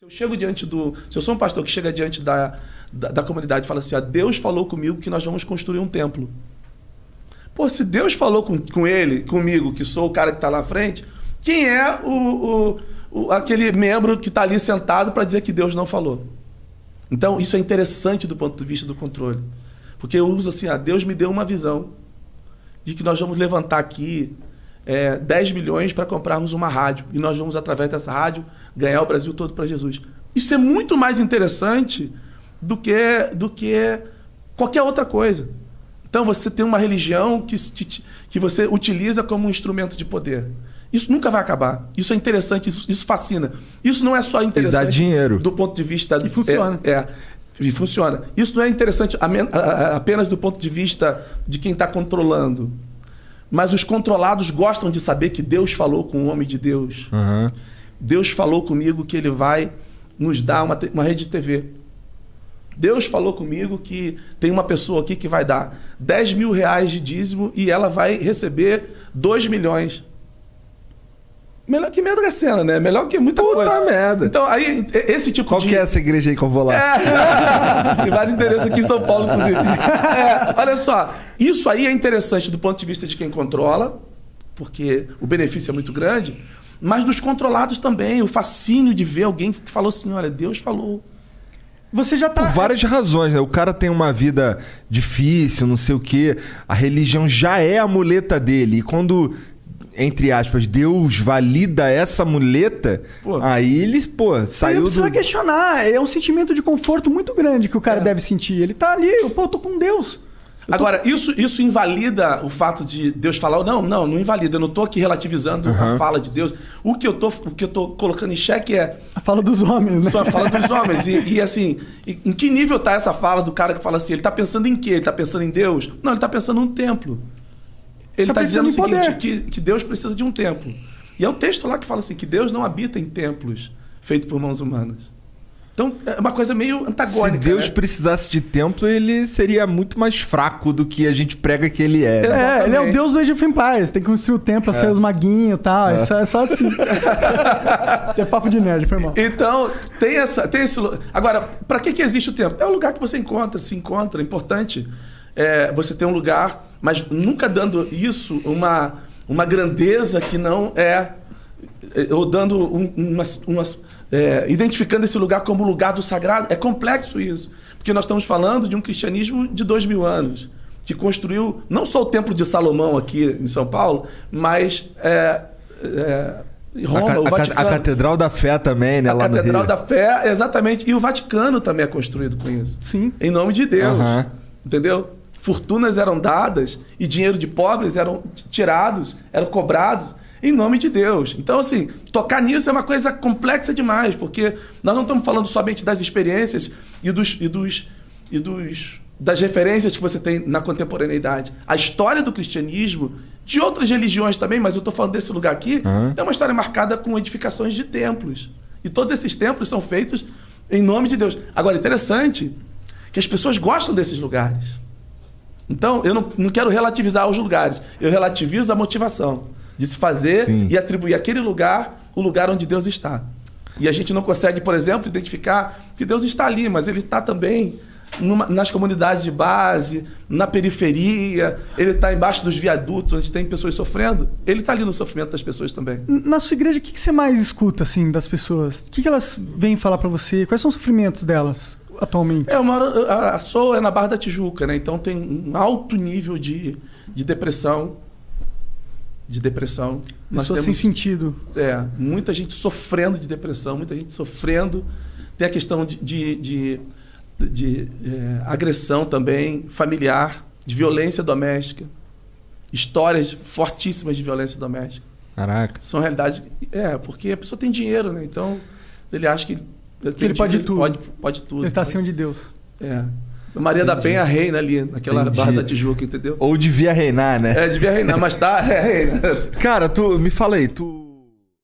Se eu sou um pastor que chega diante da comunidade e fala assim, Deus falou comigo que nós vamos construir um templo. Pô, se Deus falou comigo, que sou o cara que está lá à frente, quem é aquele membro que está ali sentado para dizer que Deus não falou? Então, isso é interessante do ponto de vista do controle. Porque eu uso assim, Deus me deu uma visão de que nós vamos levantar aqui 10 milhões para comprarmos uma rádio. E nós vamos, através dessa rádio, ganhar o Brasil todo para Jesus. Isso é muito mais interessante do que qualquer outra coisa. Então, você tem uma religião que você utiliza como um instrumento de poder. Isso nunca vai acabar. Isso é interessante, isso fascina. Isso não é só interessante... E dá dinheiro. Do ponto de vista... E funciona. E funciona. Isso não é interessante apenas do ponto de vista de quem está controlando. Mas os controlados gostam de saber que Deus falou com o homem de Deus. Uhum. Deus falou comigo que ele vai nos dar uma rede de TV. Deus falou comigo que tem uma pessoa aqui que vai dar 10 mil reais de dízimo e ela vai receber 2 milhões. Melhor que Mega Sena, né? Melhor que muita coisa. Puta merda. Então, aí, esse tipo Qual que é essa igreja aí que eu vou lá? Tem vários endereços aqui em São Paulo, inclusive. Olha só, isso aí é interessante do ponto de vista de quem controla, porque o benefício é muito grande, mas dos controlados também, o fascínio de ver alguém que falou assim, olha, Deus falou. Você já tá... Por várias razões, né? O cara tem uma vida difícil, não sei o quê. A religião já é a muleta dele. E quando, entre aspas, Deus valida essa muleta, aí ele, saiu não precisa questionar. É um sentimento de conforto muito grande que o cara deve sentir. Ele tá ali, eu tô com Deus. Agora, isso invalida o fato de Deus falar... Não invalida. Eu não estou aqui relativizando a fala de Deus. O que eu tô colocando em xeque é... A fala dos homens, né? Só a fala dos homens. E assim, em que nível está essa fala do cara que fala assim? Ele está pensando em quê? Ele está pensando em Deus? Não, ele está pensando num templo. Ele está dizendo o seguinte, que Deus precisa de um templo. E é um texto lá que fala assim, que Deus não habita em templos feitos por mãos humanas. Então, é uma coisa meio antagônica. Se Deus precisasse de templo, ele seria muito mais fraco do que a gente prega que ele é. Exatamente. Ele é o Deus do Age of Empires. Tem que construir o templo, sair os maguinhos e tal. Isso é só assim. É papo de nerd, foi mal. Então, tem esse... Agora, para que existe o templo? É o lugar que você se encontra. É importante você ter um lugar, mas nunca dando isso uma grandeza que não é... Ou dando identificando esse lugar como lugar do sagrado. É complexo isso. Porque nós estamos falando de um cristianismo de 2000 anos, que construiu não só o Templo de Salomão aqui em São Paulo, mas Roma, o Vaticano. A Catedral da Fé também, né? A lá Catedral no Rio. da Fé, exatamente. E o Vaticano também é construído com isso. Sim. Em nome de Deus. Entendeu? Fortunas eram dadas e dinheiro de pobres eram tirados, eram cobrados em nome de Deus. Então, assim, tocar nisso é uma coisa complexa demais, porque nós não estamos falando somente das experiências das referências que você tem na contemporaneidade. A história do cristianismo, de outras religiões também, mas eu estou falando desse lugar aqui, é uma história marcada com edificações de templos. E todos esses templos são feitos em nome de Deus. Agora, interessante que as pessoas gostam desses lugares. Então, eu não quero relativizar os lugares, eu relativizo a motivação de se fazer e atribuir àquele lugar o lugar onde Deus está. E a gente não consegue, por exemplo, identificar que Deus está ali, mas Ele está também nas comunidades de base, na periferia, Ele está embaixo dos viadutos, onde tem pessoas sofrendo. Ele está ali no sofrimento das pessoas também. Na sua igreja, o que você mais escuta assim, das pessoas? O que elas vêm falar para você? Quais são os sofrimentos delas atualmente? A SOA é na Barra da Tijuca, né? Então tem um alto nível de depressão. Nós temos sem sentido. Muita gente sofrendo de depressão, muita gente sofrendo. Tem a questão de agressão também, familiar, de violência doméstica. Histórias fortíssimas de violência doméstica. Caraca. São realidades... porque a pessoa tem dinheiro, né? Então, ele acha que ele pode tudo. Pode tudo. Ele está acima de Deus. Maria da Penha reina ali, naquela Barra da Tijuca, entendeu? Ou devia reinar, né? Devia reinar, mas reina. Cara, me fala aí, tu